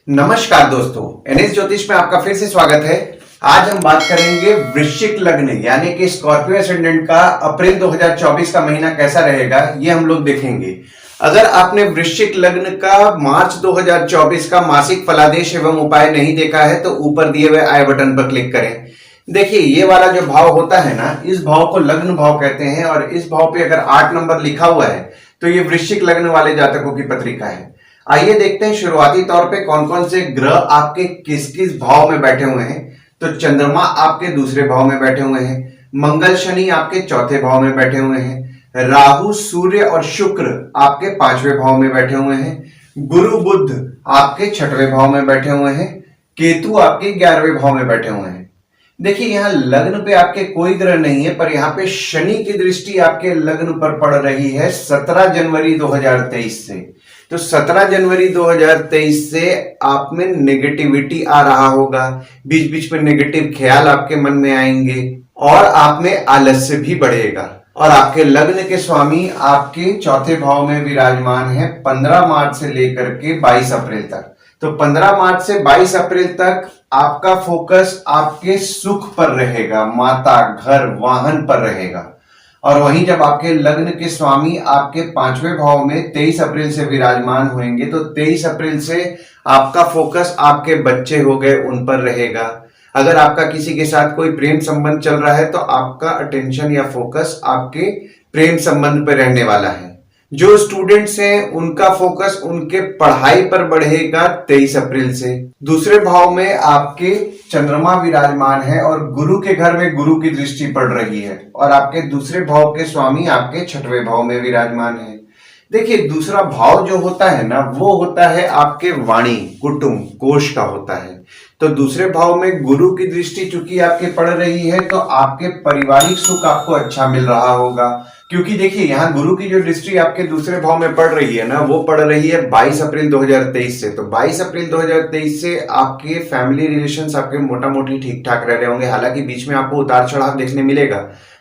नमस्कार दोस्तों, एनएस ज्योतिष में आपका फिर से स्वागत है। आज हम बात करेंगे वृश्चिक लग्न यानी कि स्कॉर्पियो एसेंडेंट का अप्रैल 2024 का महीना कैसा रहेगा, ये हम लोग देखेंगे। अगर आपने वृश्चिक लग्न का मार्च 2024 का मासिक फलादेश एवं उपाय नहीं देखा है तो ऊपर दिए हुए आई बटन पर क्लिक करें। देखिए, ये वाला जो भाव होता है ना, इस भाव को लग्न भाव कहते हैं और इस भाव पे अगर 8 नंबर लिखा हुआ है तो ये वृश्चिक लग्न वाले जातकों की पत्रिका है। आइए देखते हैं शुरुआती तौर पे कौन कौन से ग्रह आपके किस किस भाव में बैठे हुए हैं। तो चंद्रमा आपके दूसरे भाव में बैठे हुए हैं, मंगल शनि आपके चौथे भाव में बैठे हुए हैं, राहु सूर्य और शुक्र आपके 5वें भाव में बैठे हुए हैं, गुरु बुध आपके 6वें भाव में बैठे हुए हैं, केतु आपके 11वें भाव में बैठे हुए हैं। देखिए, यहाँ लग्न पे आपके कोई ग्रह नहीं है, पर यहाँ पे शनि की दृष्टि आपके लग्न पर पड़ रही है 17 जनवरी 2023 से। तो 17 जनवरी 2023 से आप में नेगेटिविटी आ रहा होगा, बीच बीच में नेगेटिव ख्याल आपके मन में आएंगे और आप में आलस्य भी बढ़ेगा। और आपके लग्न के स्वामी आपके चौथे भाव में विराजमान है 15 मार्च से लेकर के 22 अप्रैल तक। तो 15 मार्च से 22 अप्रैल तक आपका फोकस आपके सुख पर रहेगा, माता, घर, वाहन पर रहेगा। और वहीं जब आपके लग्न के स्वामी आपके 5वें भाव में 23 अप्रैल से विराजमान होंगे तो 23 अप्रैल से आपका फोकस आपके बच्चे हो गए उन पर रहेगा। अगर आपका किसी के साथ कोई प्रेम संबंध चल रहा है तो आपका अटेंशन या फोकस आपके प्रेम संबंध पर रहने वाला है। जो स्टूडेंट्स हैं उनका फोकस उनके पढ़ाई पर बढ़ेगा 23 अप्रैल से। दूसरे भाव में आपके चंद्रमा विराजमान है और गुरु के घर में गुरु की दृष्टि पड़ रही है और आपके दूसरे भाव के स्वामी आपके 6वें भाव में विराजमान है। देखिए, दूसरा भाव जो होता है ना, वो होता है आपके वाणी, कुटुंब, कोष का होता है। तो दूसरे भाव में गुरु की दृष्टि चूंकि आपके पड़ रही है तो आपके पारिवारिक सुख आपको अच्छा मिल रहा होगा। क्योंकि देखिए, यहाँ गुरु की जो दृष्टि आपके दूसरे भाव में पड़ रही है ना, वो पड़ रही है 22 अप्रैल 2023 से। तो 22 अप्रैल 2023 से आपके फैमिली रिलेशंस आपके मोटा मोटी ठीक ठाक रह रहे होंगे। हालांकि बीच में आपको उतार चढ़ाव देखने मिलेगा,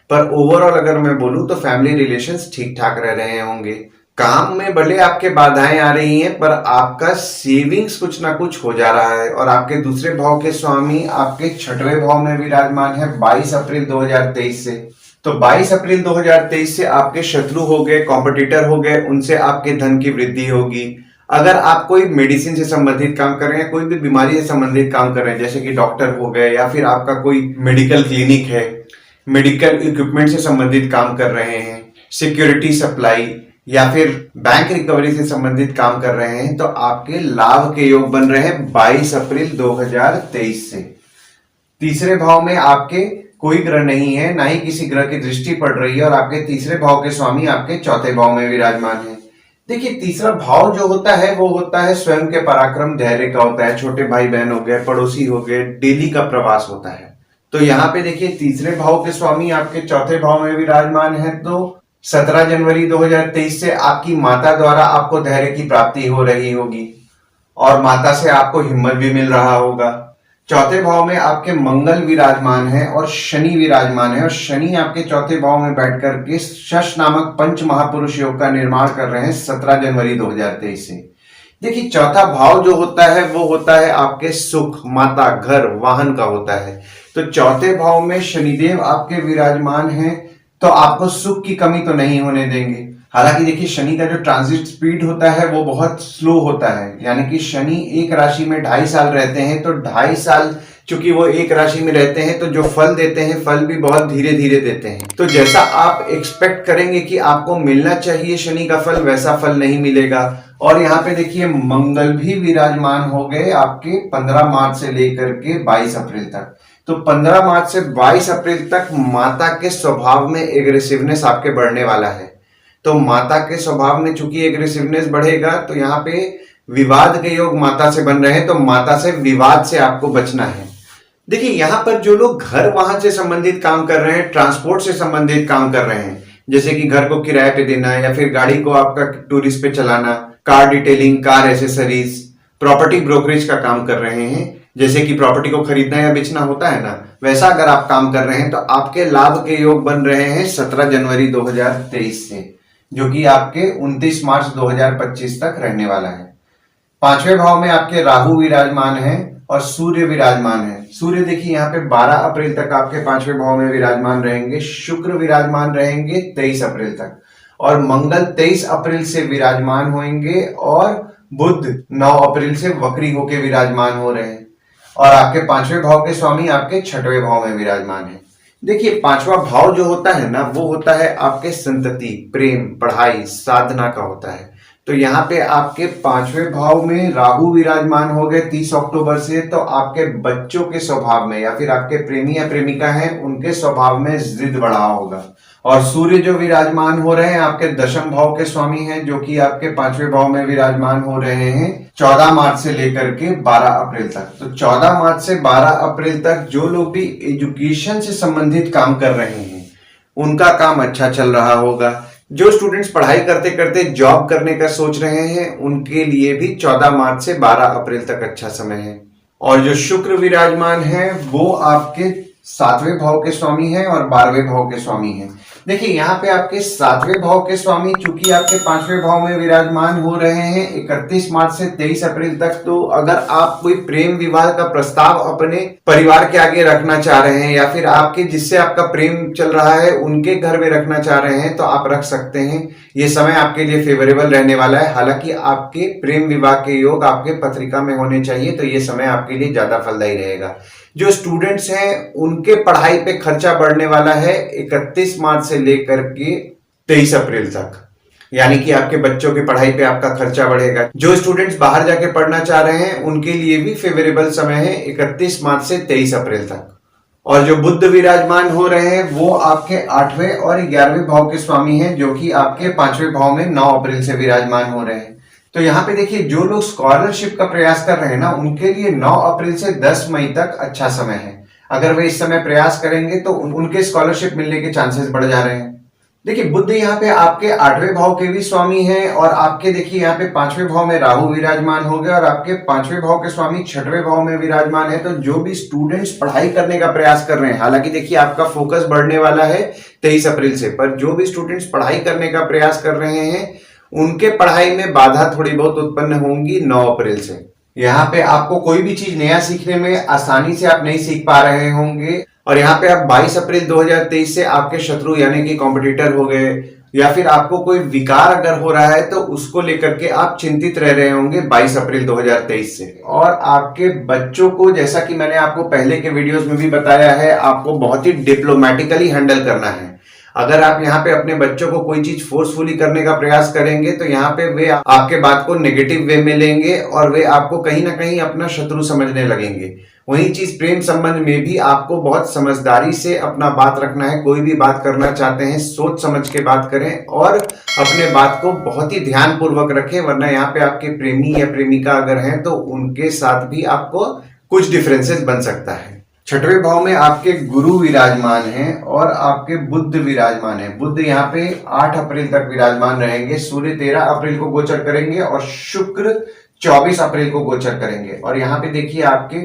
पर ओवरऑल अगर मैं बोलूं तो फैमिली रिलेशंस ठीक ठाक रह रहे होंगे। काम में भले आपके बाधाएं आ रही हैं, पर आपका सेविंग्स कुछ ना कुछ हो जा रहा है। और आपके दूसरे भाव के स्वामी आपके 6वें भाव में विराजमान है 22 अप्रैल 2023 से। तो 22 अप्रैल 2023 से आपके शत्रु हो गए, कॉम्पिटिटर हो गए, उनसे आपके धन की वृद्धि होगी। अगर आप कोई मेडिसिन से संबंधित काम कर रहे हैं, कोई भी बीमारी से संबंधित काम कर रहे हैं, जैसे कि डॉक्टर हो गए या फिर आपका कोई मेडिकल क्लिनिक है, मेडिकल इक्विपमेंट से संबंधित काम कर रहे हैं, सिक्योरिटी सप्लाई या फिर बैंक रिकवरी से संबंधित काम कर रहे हैं, तो आपके लाभ के योग बन रहे हैं 22 अप्रैल 2023 से। तीसरे भाव में आपके कोई ग्रह नहीं है, ना ही किसी ग्रह की दृष्टि पड़ रही है और आपके तीसरे भाव के स्वामी आपके चौथे भाव में विराजमान है। देखिए, तीसरा भाव जो होता है वो होता है स्वयं के पराक्रम, धैर्य का होता है। छोटे भाई बहन हो गए, पड़ोसी हो गए, डेली का प्रवास होता है। तो यहाँ पे देखिए, तीसरे भाव के स्वामी आपके चौथे भाव में विराजमान है। तो 17 जनवरी 2023 से आपकी माता द्वारा आपको धैर्य की प्राप्ति हो रही होगी और माता से आपको हिम्मत भी मिल रहा होगा। चौथे भाव में आपके मंगल विराजमान है और शनि विराजमान है और शनि आपके चौथे भाव में बैठ करके शश नामक पंच महापुरुष योग का निर्माण कर रहे हैं 17 जनवरी 2023 से। देखिए, चौथा भाव जो होता है वो होता है आपके सुख, माता, घर, वाहन का होता है। तो चौथे भाव में शनिदेव आपके विराजमान हैं तो आपको सुख की कमी तो नहीं होने देंगे। हालांकि देखिए, शनि का जो ट्रांजिट स्पीड होता है वो बहुत स्लो होता है, यानी कि शनि एक राशि में 2.5 साल रहते हैं। तो 2.5 साल चूंकि वो एक राशि में रहते हैं तो जो फल देते हैं, फल भी बहुत धीरे धीरे देते हैं। तो जैसा आप एक्सपेक्ट करेंगे कि आपको मिलना चाहिए शनि का फल, वैसा फल नहीं मिलेगा। और यहाँ पे देखिए, मंगल भी विराजमान हो गए आपके 15 मार्च से लेकर के 22 अप्रैल तक। तो 15 मार्च से 22 अप्रैल तक माता के स्वभाव में एग्रेसिवनेस आपके बढ़ने वाला है। तो माता के स्वभाव में चूंकि एग्रेसिवनेस बढ़ेगा तो यहाँ पे विवाद के योग माता से बन रहे हैं, तो माता से विवाद से आपको बचना है। देखिए, यहाँ पर जो लोग घर वाहन से संबंधित काम कर रहे हैं, ट्रांसपोर्ट से संबंधित काम कर रहे हैं, जैसे कि घर को किराए पे देना या फिर गाड़ी को आपका टूरिस्ट पे चलाना, car detailing, car accessories, property brokerage का काम कर रहे हैं, जैसे कि प्रॉपर्टी को खरीदना या बेचना होता है ना, वैसा अगर आप काम कर रहे हैं तो आपके लाभ के योग बन रहे हैं 17 जनवरी 2023 से, जो कि आपके 29 मार्च 2025 तक रहने वाला है। पांचवें भाव में आपके राहु विराजमान है और सूर्य विराजमान है। सूर्य देखिए यहाँ पे 12 अप्रैल तक आपके पांचवें भाव में विराजमान रहेंगे। शुक्र विराजमान रहेंगे 23 अप्रैल तक और मंगल 23 अप्रैल से विराजमान होंगे और बुध 9 अप्रैल से वक्री होके विराजमान हो रहे हैं और आपके पांचवें भाव के स्वामी आपके छठवें भाव में विराजमान है। देखिए पांचवा भाव जो होता है ना, वो होता है आपके संतति, प्रेम, पढ़ाई, साधना का होता है। तो यहाँ पे आपके पांचवें भाव में राहु विराजमान हो गए 30 अक्टूबर से, तो आपके बच्चों के स्वभाव में या फिर आपके प्रेमी या प्रेमिका हैं उनके स्वभाव में जिद बढ़ा होगा। और सूर्य जो विराजमान हो रहे हैं आपके दशम भाव के स्वामी हैं, जो कि आपके पांचवें भाव में विराजमान हो रहे हैं 14 मार्च से लेकर के 12 अप्रैल तक। तो 14 मार्च से 12 अप्रैल तक जो लोग भी एजुकेशन से संबंधित काम कर रहे हैं उनका काम अच्छा चल रहा होगा। जो स्टूडेंट्स पढ़ाई करते करते जॉब करने का सोच रहे हैं उनके लिए भी 14 मार्च से 12 अप्रैल तक अच्छा समय है। और जो शुक्र विराजमान है वो आपके 7वें भाव के स्वामी हैं और 12वें भाव के स्वामी हैं। देखिए यहाँ पे आपके 7वें भाव के स्वामी चूंकि आपके 5वें भाव में विराजमान हो रहे हैं 31 मार्च से 23 अप्रैल तक, तो अगर आप कोई प्रेम विवाह का प्रस्ताव अपने परिवार के आगे रखना चाह रहे हैं या फिर आपके जिससे आपका प्रेम चल रहा है उनके घर में रखना चाह रहे हैं तो आप रख सकते हैं। ये समय आपके लिए फेवरेबल रहने वाला है। हालांकि आपके प्रेम विवाह के योग आपके पत्रिका में होने चाहिए, तो ये समय आपके लिए ज्यादा फलदायी रहेगा। जो स्टूडेंट्स हैं उनके पढ़ाई पे खर्चा बढ़ने वाला है 31 मार्च से लेकर के 23 अप्रैल तक, यानी कि आपके बच्चों की पढ़ाई पे आपका खर्चा बढ़ेगा। जो स्टूडेंट्स बाहर जाके पढ़ना चाह रहे हैं उनके लिए भी फेवरेबल समय है 31 मार्च से 23 अप्रैल तक। और जो बुध विराजमान हो रहे हैं वो आपके 8वें और 11वें भाव के स्वामी हैं, जो कि आपके 5वें भाव में 9 अप्रैल से विराजमान हो रहे हैं। तो यहाँ पे देखिए जो लोग स्कॉलरशिप का प्रयास कर रहे हैं ना उनके लिए 9 अप्रैल से 10 मई तक अच्छा समय है। अगर वे इस समय प्रयास करेंगे तो उनके स्कॉलरशिप मिलने के चांसेस बढ़ जा रहे हैं। देखिए बुध यहाँ पे आपके 8वें भाव के भी स्वामी हैं और आपके देखिए यहाँ पे 5वें भाव में राहु विराजमान हो गए और आपके 5वें भाव के स्वामी 6वें भाव में विराजमान है। तो जो भी स्टूडेंट्स पढ़ाई करने का प्रयास कर रहे हैं, हालांकि देखिए आपका फोकस बढ़ने वाला है 23 अप्रैल से, पर जो भी स्टूडेंट्स पढ़ाई करने का प्रयास कर रहे हैं उनके पढ़ाई में बाधा थोड़ी बहुत उत्पन्न होंगी 9 अप्रैल से। यहाँ पे आपको कोई भी चीज नया सीखने में आसानी से आप नहीं सीख पा रहे होंगे। और यहाँ पे आप 22 अप्रैल 2023 से आपके शत्रु यानी कि कॉम्पिटिटर हो गए या फिर आपको कोई विकार अगर हो रहा है तो उसको लेकर के आप चिंतित रह रहे होंगे 22 अप्रैल 2023 से। और आपके बच्चों को, जैसा कि मैंने आपको पहले के वीडियोस में भी बताया है, आपको बहुत ही डिप्लोमेटिकली हैंडल करना है। अगर आप यहाँ पे अपने बच्चों को कोई चीज फोर्सफुली करने का प्रयास करेंगे तो यहाँ पे वे आपके बात को नेगेटिव वे में लेंगे और वे आपको कहीं ना कहीं अपना शत्रु समझने लगेंगे। वही चीज प्रेम संबंध में भी आपको बहुत समझदारी से अपना बात रखना है। कोई भी बात करना चाहते हैं सोच समझ के बात करें और अपने बात को बहुत ही ध्यान पूर्वक रखें, वरना यहाँ पे आपके प्रेमी या प्रेमिका अगर हैं तो उनके साथ भी आपको कुछ डिफरेंसेस बन सकता है। 6वें भाव में आपके गुरु विराजमान हैं और आपके बुध विराजमान है। बुध यहाँ पे 8 अप्रैल तक विराजमान रहेंगे। सूर्य 13 अप्रैल को गोचर करेंगे और शुक्र 24 अप्रैल को गोचर करेंगे। और यहाँ पे देखिए आपके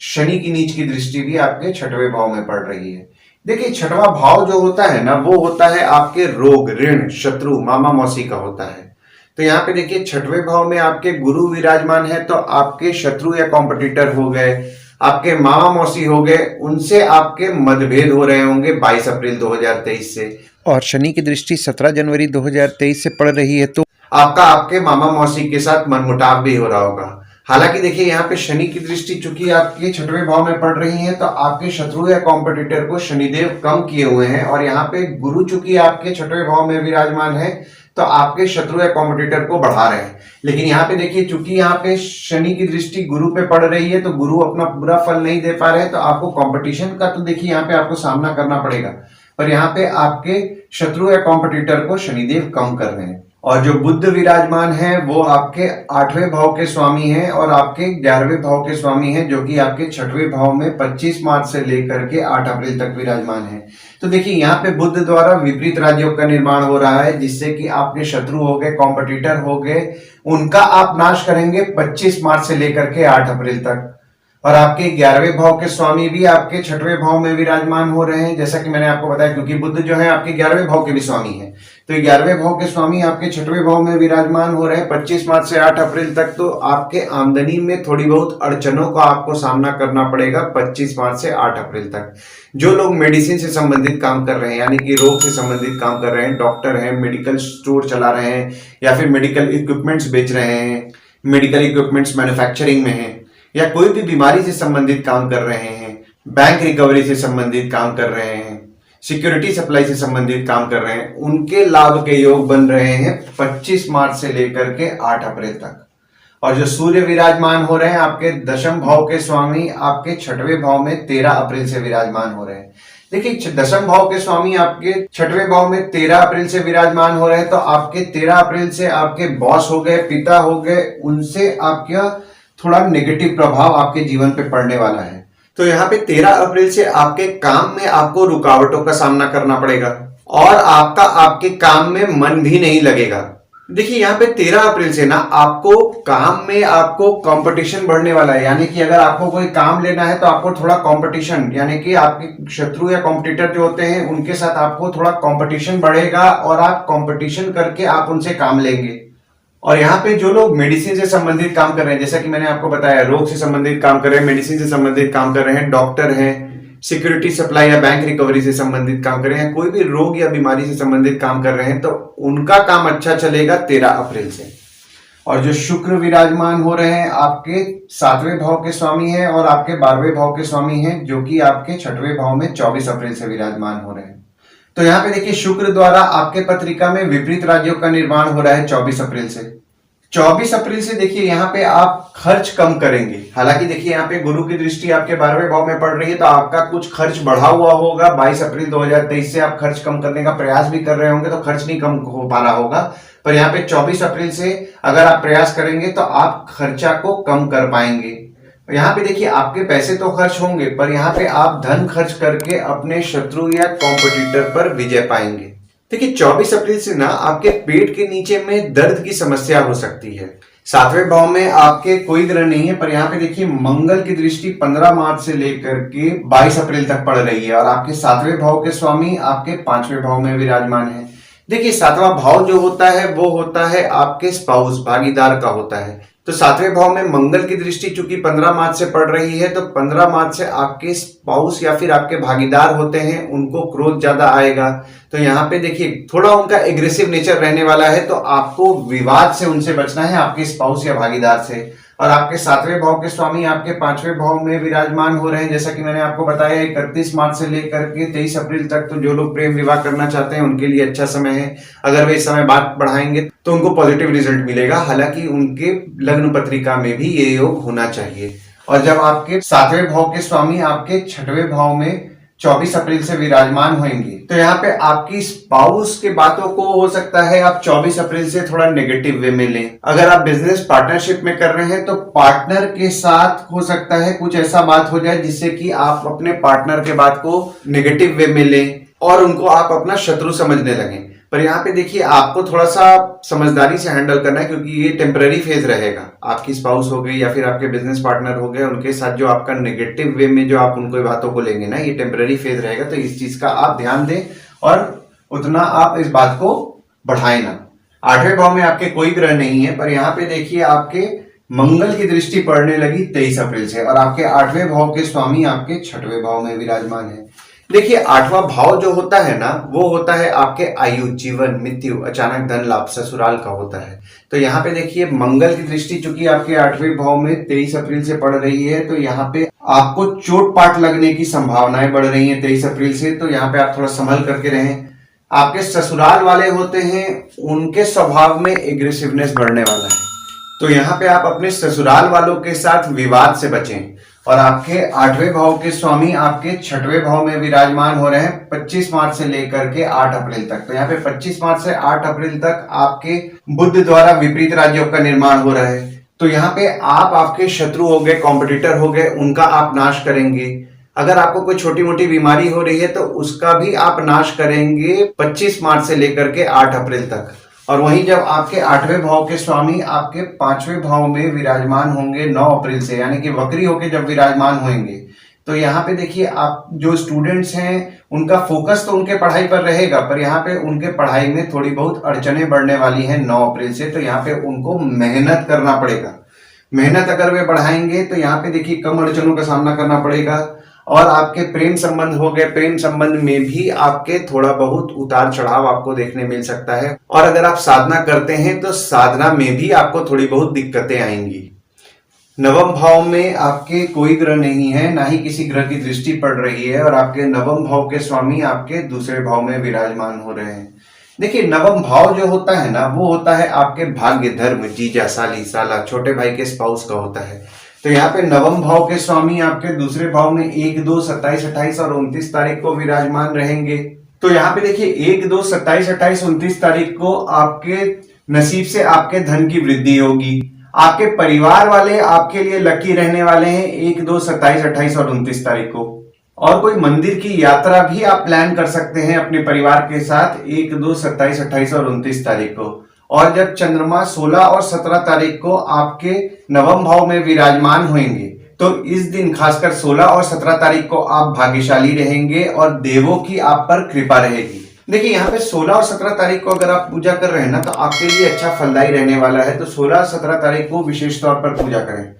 शनि की नीच की दृष्टि भी आपके 6वें भाव में पड़ रही है। देखिए 6वां भाव जो होता है ना वो होता है आपके रोग, ऋण, शत्रु, मामा मौसी का होता है। तो यहाँ पे देखिए 6वें भाव में आपके गुरु विराजमान है, तो आपके शत्रु या कॉम्पिटिटर हो गए, आपके मामा मौसी हो गए, उनसे आपके मतभेद हो रहे होंगे 22 अप्रैल 2023 से। और शनि की दृष्टि 17 जनवरी 2023 से पड़ रही है, तो आपका आपके मामा मौसी के साथ मनमुटाव भी हो रहा होगा। हालांकि देखिए यहाँ पे शनि की दृष्टि चूंकि आपके 6वें भाव में पड़ रही है तो आपके शत्रु या कॉम्पिटिटर को शनिदेव कम किए हुए हैं। और यहाँ पे गुरु चूंकि आपके 6वें भाव में विराजमान है तो आपके शत्रु या कॉम्पिटिटर को बढ़ा रहे हैं। लेकिन यहाँ पे देखिए चूंकि यहाँ पे शनि की दृष्टि गुरु पे पड़ रही है तो गुरु अपना पूरा फल नहीं दे पा रहे हैं, तो आपको कंपटीशन का तो देखिए यहाँ पे आपको सामना करना पड़ेगा, पर यहाँ पे आपके शत्रु या कॉम्पिटिटर को शनिदेव कम कर रहे हैं। और जो बुध विराजमान है वो आपके 8वें भाव के स्वामी हैं और आपके 11वें भाव के स्वामी हैं, जो कि आपके 6वें भाव में 25 मार्च से लेकर के 8 अप्रैल तक विराजमान है। तो देखिए यहाँ पे बुध द्वारा विपरीत राजयोग का निर्माण हो रहा है, जिससे कि आपके शत्रु हो गए, कॉम्पिटिटर हो गए, उनका आप नाश करेंगे 25 मार्च से लेकर के 8 अप्रैल तक। और आपके 11वें भाव के स्वामी भी आपके 6वें भाव में विराजमान हो रहे हैं, जैसा कि मैंने आपको बताया, क्योंकि बुध जो है आपके 11वें भाव के भी स्वामी है। तो 11वें भाव के स्वामी आपके 6वें भाव में विराजमान हो रहे हैं 25 मार्च से 8 अप्रैल तक। तो आपके आमदनी में थोड़ी बहुत अड़चनों का आपको सामना करना पड़ेगा 25 मार्च से 8 अप्रैल तक। जो लोग मेडिसिन से संबंधित काम कर रहे हैं, यानी कि रोग से संबंधित काम कर रहे हैं, डॉक्टर हैं, मेडिकल स्टोर चला रहे हैं या फिर मेडिकल इक्विपमेंट्स बेच रहे हैं, मेडिकल इक्विपमेंट्स मैन्युफैक्चरिंग में हैं, या कोई भी बीमारी से संबंधित काम कर रहे हैं, बैंक रिकवरी से संबंधित काम कर रहे हैं, सिक्योरिटी सप्लाई से संबंधित काम कर रहे हैं, उनके लाभ के योग बन रहे हैं 25 मार्च से लेकर के 8 अप्रैल तक। और जो सूर्य विराजमान हो रहे हैं आपके दशम भाव के स्वामी आपके 6वें भाव में 13 अप्रैल से विराजमान हो रहे हैं। देखिए, दशम भाव के स्वामी आपके 6वें भाव में 13 अप्रैल से विराजमान हो रहे हैं, तो आपके 13 अप्रैल से आपके बॉस हो गए, पिता हो गए, उनसे आपका थोड़ा नेगेटिव प्रभाव आपके जीवन पे पड़ने वाला है। तो यहाँ पे 13 अप्रैल से आपके काम में आपको रुकावटों का सामना करना पड़ेगा और आपके काम में मन भी नहीं लगेगा। देखिए, यहाँ पे 13 अप्रैल से ना आपको काम में आपको कंपटीशन बढ़ने वाला है, यानी कि अगर आपको कोई काम लेना है तो आपको थोड़ा कंपटीशन, यानी कि आपके शत्रु या कॉम्पिटिटर जो होते हैं उनके साथ आपको थोड़ा कंपटीशन बढ़ेगा और आप कंपटीशन करके आप उनसे काम लेंगे। और यहाँ पे जो लोग मेडिसिन से संबंधित काम कर रहे हैं, जैसा कि मैंने आपको बताया, रोग से संबंधित काम कर रहे हैं, मेडिसिन से संबंधित काम कर रहे हैं, डॉक्टर हैं, सिक्योरिटी सप्लाई या बैंक रिकवरी से संबंधित काम कर रहे हैं, कोई भी रोग या बीमारी से संबंधित काम कर रहे हैं, तो उनका काम अच्छा चलेगा 13 अप्रैल से। और जो शुक्र विराजमान हो रहे हैं आपके 7वें भाव के स्वामी हैं और आपके 12वें भाव के स्वामी हैं, जो कि आपके 6वें भाव में 24 अप्रैल से विराजमान हो रहे हैं। तो यहाँ पे देखिए, शुक्र द्वारा आपके पत्रिका में विपरीत राज्यों का निर्माण हो रहा है 24 अप्रैल से। 24 अप्रैल से देखिए यहाँ पे आप खर्च कम करेंगे। हालांकि देखिए, यहाँ पे गुरु की दृष्टि आपके 12वें भाव में पड़ रही है, तो आपका कुछ खर्च बढ़ा हुआ होगा। 22 अप्रैल 2023 से आप खर्च कम करने का प्रयास भी कर रहे होंगे, तो खर्च नहीं कम हो पा रहा होगा। पर यहाँ पे 24 अप्रैल से अगर आप प्रयास करेंगे तो आप खर्चा को कम कर पाएंगे। यहाँ पे देखिए, आपके पैसे तो खर्च होंगे, पर यहाँ पे आप धन खर्च करके अपने शत्रु या कॉम्पिटिटर पर विजय पाएंगे। देखिए, 24 अप्रैल से ना आपके पेट के नीचे में दर्द की समस्या हो सकती है। 7वें भाव में आपके कोई ग्रह नहीं है, पर यहाँ पे देखिए, मंगल की दृष्टि 15 मार्च से लेकर के 22 अप्रैल तक पड़ रही है और आपके 7वें भाव के स्वामी आपके 5वें भाव में विराजमान है। देखिए, 7वां भाव जो होता है वो होता है आपके स्पाउस, भागीदार का होता है। तो 7वें भाव में मंगल की दृष्टि चूंकि 15 मार्च से पड़ रही है, तो 15 मार्च से आपके स्पाउस या फिर आपके भागीदार होते हैं, उनको क्रोध ज्यादा आएगा। तो यहाँ पे देखिए, थोड़ा उनका एग्रेसिव नेचर रहने वाला है, तो आपको विवाद से उनसे बचना है, आपके स्पाउस या भागीदार से। और आपके 7वें भाव के स्वामी आपके 5वें भाव में विराजमान हो रहे हैं, जैसा कि मैंने आपको बताया 31 मार्च से लेकर के 23 अप्रैल तक। तो जो लोग प्रेम विवाह करना चाहते हैं उनके लिए अच्छा समय है। अगर वे इस समय बात बढ़ाएंगे तो उनको पॉजिटिव रिजल्ट मिलेगा। हालांकि उनके लग्न पत्रिका में भी ये योग होना चाहिए। और जब आपके 7वें भाव के स्वामी आपके 6वें भाव में 24 अप्रैल से विराजमान होंगे, तो यहाँ पे आपकी स्पाउस के बातों को हो सकता है आप 24 अप्रैल से थोड़ा नेगेटिव वे में लें। अगर आप बिजनेस पार्टनरशिप में कर रहे हैं तो पार्टनर के साथ हो सकता है कुछ ऐसा बात हो जाए जिससे कि आप अपने पार्टनर के बात को नेगेटिव वे में लें और उनको आप अपना शत्रु समझने लगें। पर यहाँ पे देखिए, आपको थोड़ा सा समझदारी से हैंडल करना है, क्योंकि ये टेम्पररी फेज रहेगा। आपकी स्पाउस हो गई या फिर आपके बिजनेस पार्टनर हो गए, उनके साथ जो आपका नेगेटिव वे में जो आप उनको बातों को लेंगे ना, ये टेम्पररी फेज रहेगा। तो इस चीज का आप ध्यान दें और उतना आप इस बात को बढ़ाएं ना। 8वें भाव में आपके कोई ग्रह नहीं है, पर यहाँ पे देखिए, आपके मंगल की दृष्टि पड़ने लगी 23 अप्रैल से और आपके 8वें भाव के स्वामी आपके 6वें भाव में विराजमान है। देखिए, 8वां भाव जो होता है ना, वो होता है आपके आयु, जीवन, मृत्यु, अचानक धन लाभ, ससुराल का होता है। तो यहाँ पे देखिए, मंगल की दृष्टि चूंकि आपके 8वें भाव में 23 अप्रैल से पड़ रही है, तो यहाँ पे आपको चोट पाट लगने की संभावनाएं बढ़ रही हैं 23 अप्रैल से। तो यहाँ पे आप थोड़ा संभल करके रहें। आपके ससुराल वाले होते हैं, उनके स्वभाव में एग्रेसिवनेस बढ़ने वाला है, तो यहाँ पे आप अपने ससुराल वालों के साथ विवाद से बचें। और आपके 8वें भाव के स्वामी आपके 6वें भाव में विराजमान हो रहे हैं 25 मार्च से लेकर के 8 अप्रैल तक। तो यहाँ पे 25 मार्च से 8 अप्रैल तक आपके बुध द्वारा विपरीत राज्यों का निर्माण हो रहा है। तो यहाँ पे आप आपके शत्रु हो गए, कॉम्पिटिटर हो गए, उनका आप नाश करेंगे। अगर आपको कोई छोटी मोटी बीमारी हो रही है तो उसका भी आप नाश करेंगे 25 मार्च से लेकर के 8 अप्रैल तक। और वहीं जब आपके 8वें भाव के स्वामी आपके 5वें भाव में विराजमान होंगे 9 अप्रैल से, यानी कि वक्री होकर जब विराजमान होंगे, तो यहाँ पे देखिए आप जो स्टूडेंट्स हैं उनका फोकस तो उनके पढ़ाई पर रहेगा, पर यहाँ पे उनके पढ़ाई में थोड़ी बहुत अड़चनें बढ़ने वाली हैं 9 अप्रैल से। तो यहाँ पे उनको मेहनत करना पड़ेगा। मेहनत अगर वे बढ़ाएंगे तो यहाँ पे देखिए कम अड़चनों का सामना करना पड़ेगा। और आपके प्रेम संबंध हो गए, प्रेम संबंध में भी आपके थोड़ा बहुत उतार चढ़ाव आपको देखने मिल सकता है। और अगर आप साधना करते हैं तो साधना में भी आपको थोड़ी बहुत दिक्कतें आएंगी। नवम भाव में आपके कोई ग्रह नहीं है, ना ही किसी ग्रह की दृष्टि पड़ रही है, और आपके नवम भाव के स्वामी आपके दूसरे भाव में विराजमान हो रहे हैं। देखिए नवम भाव जो होता है ना, वो होता है आपके भाग्य, धर्म, जीजा, साली, साला, छोटे भाई के स्पाउस का होता है। तो यहाँ पे नवम भाव के स्वामी आपके दूसरे भाव में 1, 2, 27, 28 और 29 तारीख को विराजमान रहेंगे। तो यहाँ पे देखिए 1, 2, 27, 28, 29 तारीख को आपके नसीब से आपके धन की वृद्धि होगी। आपके परिवार वाले आपके लिए लकी रहने वाले हैं 1, 2, 27, 28 और 29 तारीख को। और कोई मंदिर की यात्रा भी आप प्लान कर सकते हैं अपने परिवार के साथ 1, 2, 27, 28 और 29 तारीख को। और जब चंद्रमा 16 और 17 तारीख को आपके नवम भाव में विराजमान होंगे, तो इस दिन खासकर 16 और 17 तारीख को आप भाग्यशाली रहेंगे और देवों की आप पर कृपा रहेगी। देखिए यहाँ पे 16 और 17 तारीख को अगर आप पूजा कर रहे हैं ना, तो आपके लिए अच्छा फलदायी रहने वाला है। तो 16 और 17 तारीख को विशेष तौर पर पूजा करें।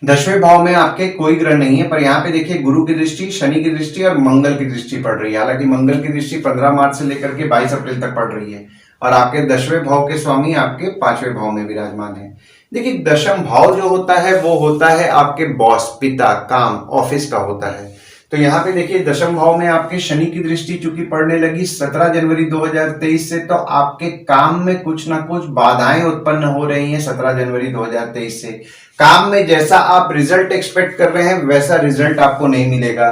10वें भाव में आपके कोई ग्रह नहीं है, पर यहाँ पे देखिए गुरु की दृष्टि, शनि की दृष्टि और मंगल की दृष्टि पड़ रही है। हालांकि मंगल की दृष्टि 15 मार्च से लेकर के 22 अप्रैल तक पड़ रही है। और आपके 10वें भाव के स्वामी आपके 5वें भाव में विराजमान है। देखिए 10म भाव जो होता है वो होता है आपके बॉस, पिता, काम, ऑफिस का होता है। तो यहाँ पे देखिए 10म भाव में आपके शनि की दृष्टि चूंकि पड़ने लगी 17 जनवरी 2023 से, तो आपके काम में कुछ ना कुछ बाधाएं उत्पन्न हो रही हैं 17 जनवरी 2023 से। काम में जैसा आप रिजल्ट एक्सपेक्ट कर रहे हैं वैसा रिजल्ट आपको नहीं मिलेगा।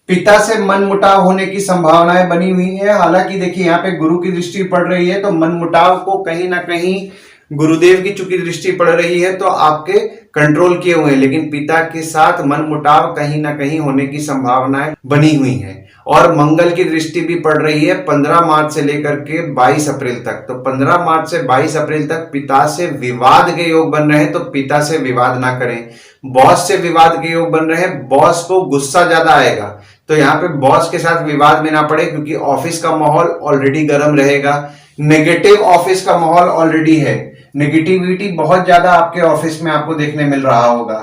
पिता से मन मुटाव होने की संभावनाएं बनी हुई है। हालांकि देखिए यहाँ पे गुरु की दृष्टि पड़ रही है, तो मन मुटाव को कहीं ना कहीं गुरुदेव की चूंकि दृष्टि पड़ रही है तो आपके कंट्रोल किए हुए हैं, लेकिन पिता के साथ मन मुटाव कहीं ना कहीं होने की संभावनाएं बनी हुई हैं। और मंगल की दृष्टि भी पड़ रही है 15 मार्च से लेकर के 22 अप्रैल तक। तो 15 मार्च से 22 अप्रैल तक पिता से विवाद के योग बन रहे हैं, तो पिता से विवाद ना करें। बॉस से विवाद के योग बन रहे हैं, बॉस को गुस्सा ज्यादा आएगा, तो यहाँ पे बॉस के साथ विवाद में ना पड़े, क्योंकि ऑफिस का माहौल ऑलरेडी गर्म रहेगा। नेगेटिव ऑफिस का माहौल ऑलरेडी है, नेगेटिविटी बहुत ज्यादा आपके ऑफिस में आपको देखने मिल रहा होगा।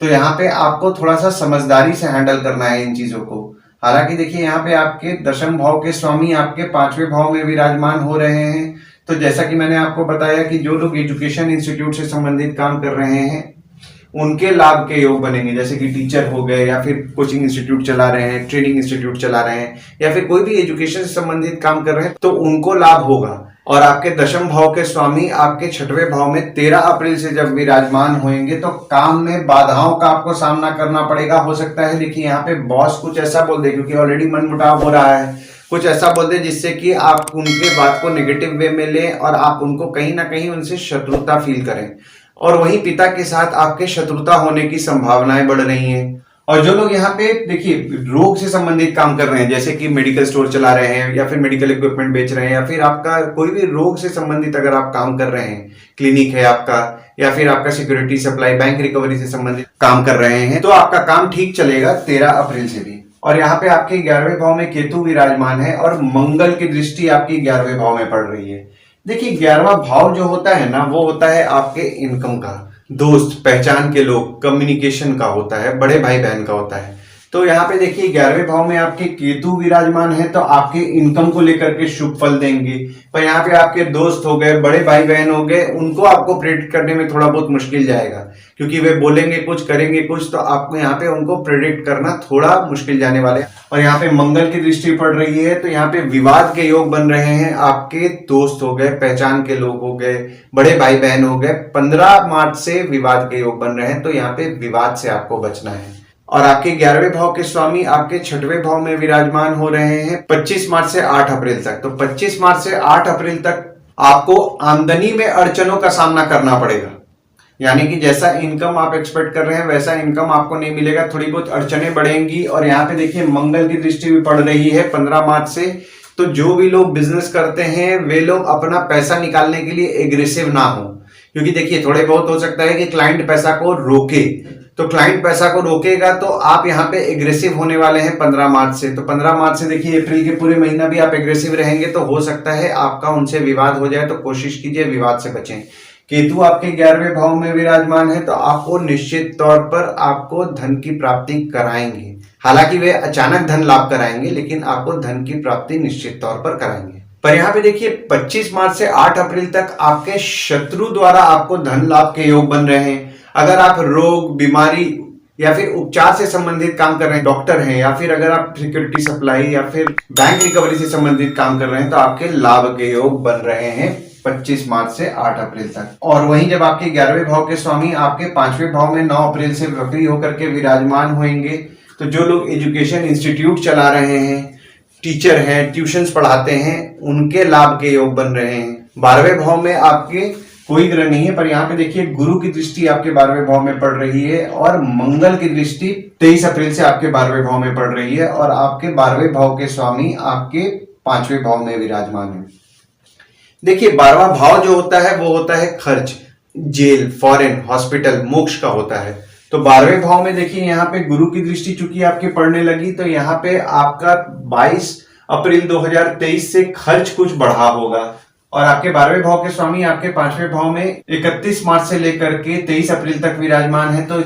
तो यहाँ पे आपको थोड़ा सा समझदारी से हैंडल करना है इन चीजों को। हालांकि देखिए यहाँ पे आपके 10म भाव के स्वामी आपके 5वें भाव में विराजमान हो रहे हैं। तो जैसा कि मैंने आपको बताया कि जो लोग एजुकेशन इंस्टीट्यूट से संबंधित काम कर रहे हैं उनके लाभ के योग बनेंगे, जैसे कि टीचर हो गए, या फिर कोचिंग इंस्टीट्यूट चला रहे हैं, ट्रेनिंग इंस्टीट्यूट चला रहे हैं, या फिर कोई भी एजुकेशन से संबंधित काम कर रहे हैं, तो उनको लाभ होगा। और आपके 10म भाव के स्वामी आपके 6वें भाव में 13 अप्रैल से जब विराजमान होंगे, तो काम में बाधाओं का आपको सामना करना पड़ेगा। हो सकता है देखिए यहाँ पे बॉस कुछ ऐसा बोल दे, क्योंकि ऑलरेडी मनमुटाव हो रहा है, कुछ ऐसा बोल दे जिससे कि आप उनके बात को नेगेटिव वे में लें और आप उनको कहीं ना कहीं उनसे शत्रुता फील करें। और वहीं पिता के साथ आपके शत्रुता होने की संभावनाएं बढ़ रही हैं। और जो लोग यहाँ पे देखिए रोग से संबंधित काम कर रहे हैं, जैसे कि मेडिकल स्टोर चला रहे हैं, या फिर मेडिकल इक्विपमेंट बेच रहे हैं, या फिर आपका कोई भी रोग से संबंधित अगर आप काम कर रहे हैं, क्लिनिक है आपका, या फिर आपका सिक्योरिटी सप्लाई, बैंक रिकवरी से संबंधित काम कर रहे हैं, तो आपका काम ठीक चलेगा 13 अप्रैल से भी। और यहाँ पे आपके 11वें भाव में केतु विराजमान है और मंगल की दृष्टि आपकी 11वें भाव में पड़ रही है। देखिए 11वां भाव जो होता है ना, वो होता है आपके इनकम का, दोस्त, पहचान के लोग, कम्युनिकेशन का होता है, बड़े भाई बहन का होता है। तो यहाँ पे देखिए 11वें भाव में आपके केतु विराजमान है, तो आपके इनकम को लेकर के शुभ फल देंगे। पर यहाँ पे आपके दोस्त हो गए, बड़े भाई बहन हो गए, उनको आपको प्रेडिक्ट करने में थोड़ा बहुत मुश्किल जाएगा, क्योंकि वे बोलेंगे कुछ, करेंगे कुछ, तो आपको यहाँ पे उनको प्रेडिक्ट करना थोड़ा मुश्किल जाने वाले है। और यहाँ पे मंगल की दृष्टि पड़ रही है, तो यहाँ पे विवाद के योग बन रहे हैं। आपके दोस्त हो गए, पहचान के लोग हो गए, बड़े भाई बहन हो गए, 15 मार्च से विवाद के योग बन रहे हैं, तो यहाँ पे विवाद से आपको बचना है। और आपके 11वें भाव के स्वामी आपके 6वें भाव में विराजमान हो रहे हैं 25 मार्च से 8 अप्रैल तक। तो 25 मार्च से 8 अप्रैल तक आपको आमदनी में अड़चनों का सामना करना पड़ेगा, यानी कि जैसा इनकम आप एक्सपेक्ट कर रहे हैं वैसा इनकम आपको नहीं मिलेगा, थोड़ी बहुत अड़चनें बढ़ेंगी। और यहाँ पे देखिए मंगल की दृष्टि भी पड़ रही है 15 मार्च से। तो जो भी लोग बिजनेस करते हैं वे लोग अपना पैसा निकालने के लिए एग्रेसिव ना हो, क्योंकि देखिए थोड़े बहुत हो सकता है कि क्लाइंट पैसा को रोके, तो क्लाइंट पैसा को रोकेगा तो आप यहाँ पे एग्रेसिव होने वाले हैं 15 मार्च से। तो 15 मार्च से देखिए अप्रैल के पूरे महीना भी आप एग्रेसिव रहेंगे तो हो सकता है आपका उनसे विवाद हो जाए, तो कोशिश कीजिए विवाद से बचें। केतु आपके 11वें भाव में विराजमान है तो आपको निश्चित तौर पर आपको धन की प्राप्ति कराएंगे। हालांकि वे अचानक धन लाभ कराएंगे लेकिन आपको धन की प्राप्ति निश्चित तौर पर कराएंगे। पर यहाँ पे देखिए 25 मार्च से 8 अप्रैल तक आपके शत्रु द्वारा आपको धन लाभ के योग बन रहे हैं। अगर आप रोग, बीमारी या फिर उपचार से संबंधित काम कर रहे हैं, डॉक्टर हैं, या फिर अगर आप सिक्योरिटी सप्लाई या फिर बैंक रिकवरी से संबंधित काम कर रहे हैं तो आपके लाभ के योग बन रहे हैं 25 मार्च से 8 अप्रैल तक। और वहीं जब आपके 11वें भाव के स्वामी आपके 5वें भाव में 9 अप्रैल से वक्री होकर के विराजमान होंगे, तो जो लोग एजुकेशन इंस्टीट्यूट चला रहे हैं, टीचर हैं, ट्यूशंस पढ़ाते हैं, उनके लाभ के योग बन रहे हैं। 12वें भाव में आपके कोई ग्रह नहीं है, पर यहाँ पे देखिए गुरु की दृष्टि आपके 12वें भाव में पड़ रही है और मंगल की दृष्टि 23 अप्रैल से आपके 12वें भाव में पड़ रही है और आपके 12वें भाव के स्वामी आपके 5वें भाव में विराजमान है। देखिए 12वां भाव जो होता है वो होता है खर्च, जेल, फॉरेन, हॉस्पिटल, मोक्ष का होता है। तो 12वें भाव में देखिए यहाँ पे गुरु की दृष्टि चूंकि आपके पड़ने लगी तो यहाँ पे आपका 22 अप्रैल 2023 से खर्च कुछ बढ़ा होगा और आपके 12वें भाव के स्वामी आपके 5वें भाव में 31 मार्च से लेकर के 23 अप्रैल तक विराजमान है। तो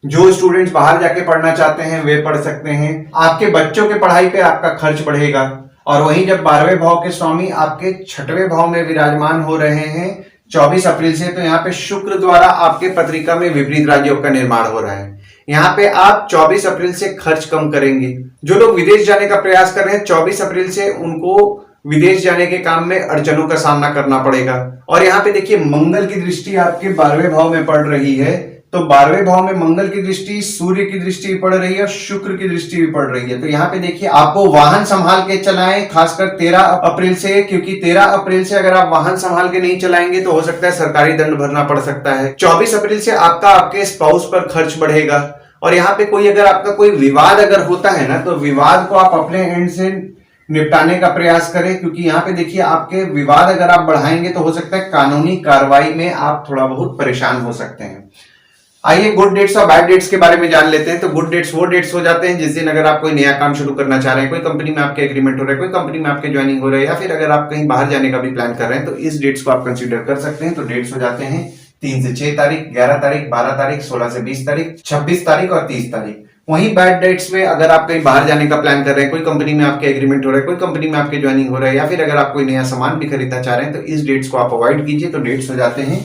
जो स्टूडेंट्स बाहर जाके पढ़ना चाहते हैं वे पढ़ सकते हैं। आपके बच्चों के पढ़ाई पे आपका खर्च बढ़ेगा। और वहीं जब 12वें भाव के स्वामी आपके 6वें भाव में विराजमान हो रहे हैं 24 अप्रैल से, तो यहाँ पे शुक्र द्वारा आपके पत्रिका में विपरीत राजयोग का निर्माण हो रहा है। यहाँ पे आप 24 अप्रैल से खर्च कम करेंगे। जो लोग विदेश जाने का प्रयास कर रहे हैं 24 अप्रैल से उनको विदेश जाने के काम में अड़चनों का सामना करना पड़ेगा। और यहाँ पे देखिए मंगल की दृष्टि आपके 12वें भाव में पड़ रही है, तो 12वें भाव में मंगल की दृष्टि, सूर्य की दृष्टि भी पड़ रही है और शुक्र की दृष्टि भी पड़ रही है। तो यहाँ पे देखिए आपको वाहन संभाल के चलाएं, खासकर 13 अप्रैल से, क्योंकि 13 अप्रैल से अगर आप वाहन संभाल के नहीं चलाएंगे तो हो सकता है सरकारी दंड भरना पड़ सकता है। 24 अप्रैल से आपका आपके स्पाउस पर खर्च बढ़ेगा। और यहाँ पे कोई अगर आपका कोई विवाद अगर होता है ना, तो विवाद को आप अपने एंड से निपटाने का प्रयास करें, क्योंकि यहाँ पे देखिए आपके विवाद अगर आप बढ़ाएंगे तो हो सकता है कानूनी कार्रवाई में आप थोड़ा बहुत परेशान हो सकते हैं। आइए गुड डेट्स और बैड डेट्स के बारे में जान लेते हैं। तो गुड डेट्स वो डेट्स हो जाते हैं जिस दिन अगर आप कोई नया काम शुरू करना चाह रहे हैं, कोई कंपनी में आपके एग्रीमेंट हो रहा है, कोई कंपनी में आपके ज्वाइनिंग हो रहा है, या फिर अगर आप कहीं बाहर जाने का भी प्लान कर रहे हैं तो इस डेट्स को आप कंसीडर कर सकते हैं। तो डेट्स हो जाते हैं 3 से 6 तारीख, 11 तारीख, 12 तारीख, 16 से 20 तारीख, 26 तारीख और 30 तारीख। वहीं बैड डेट्स में अगर आप कहीं बाहर जाने का प्लान कर रहे हैं, कोई कंपनी में आपके एग्रीमेंट हो रहा है, कोई कंपनी में आपके ज्वाइनिंग हो रहा है, या फिर अगर आप कोई नया सामान भी खरीदना चाह रहे हैं तो इस डेट्स को आप अवॉइड कीजिए। तो डेट्स हो जाते हैं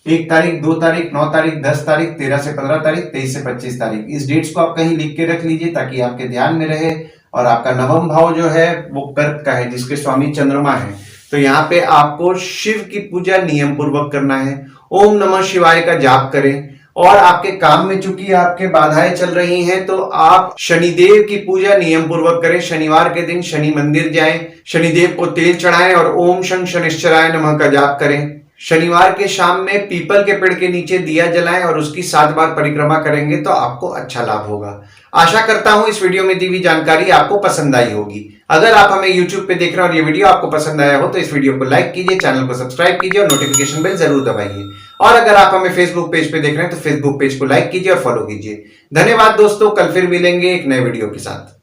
1 तारीख, 2 तारीख, 9 तारीख, 10 तारीख, 13 से 15 तारीख, 23 से 25 तारीख। इस डेट्स को आप कहीं लिख के रख लीजिए ताकि आपके ध्यान में रहे। और आपका 9वां भाव जो है वो कर्क का है जिसके स्वामी चंद्रमा है। तो यहाँ पे आपको शिव की पूजा नियम पूर्वक करना है। ओम नमः शिवाय का जाप करें। और आपके काम में चूंकि आपके बाधाएं चल रही हैं तो आप शनिदेव की पूजा नियम पूर्वक करें। शनिवार के दिन शनि मंदिर जाएं, शनिदेव को तेल चढ़ाएं और ओम शं शनिश्चराय नमः का जाप करें। शनिवार के शाम में पीपल के पेड़ के नीचे दिया जलाएं और उसकी 7 बार परिक्रमा करेंगे तो आपको अच्छा लाभ होगा। आशा करता हूं इस वीडियो में दी हुई जानकारी आपको पसंद आई होगी। अगर आप हमें YouTube पे देख रहे हैं और ये वीडियो आपको पसंद आया हो तो इस वीडियो को लाइक कीजिए, चैनल को सब्सक्राइब कीजिए और नोटिफिकेशन बेल जरूर दबाइए। और अगर आप हमें Facebook पेज पे देख रहे हैं तो Facebook पेज को लाइक कीजिए और फॉलो कीजिए। धन्यवाद दोस्तों, कल फिर मिलेंगे एक नए वीडियो के साथ।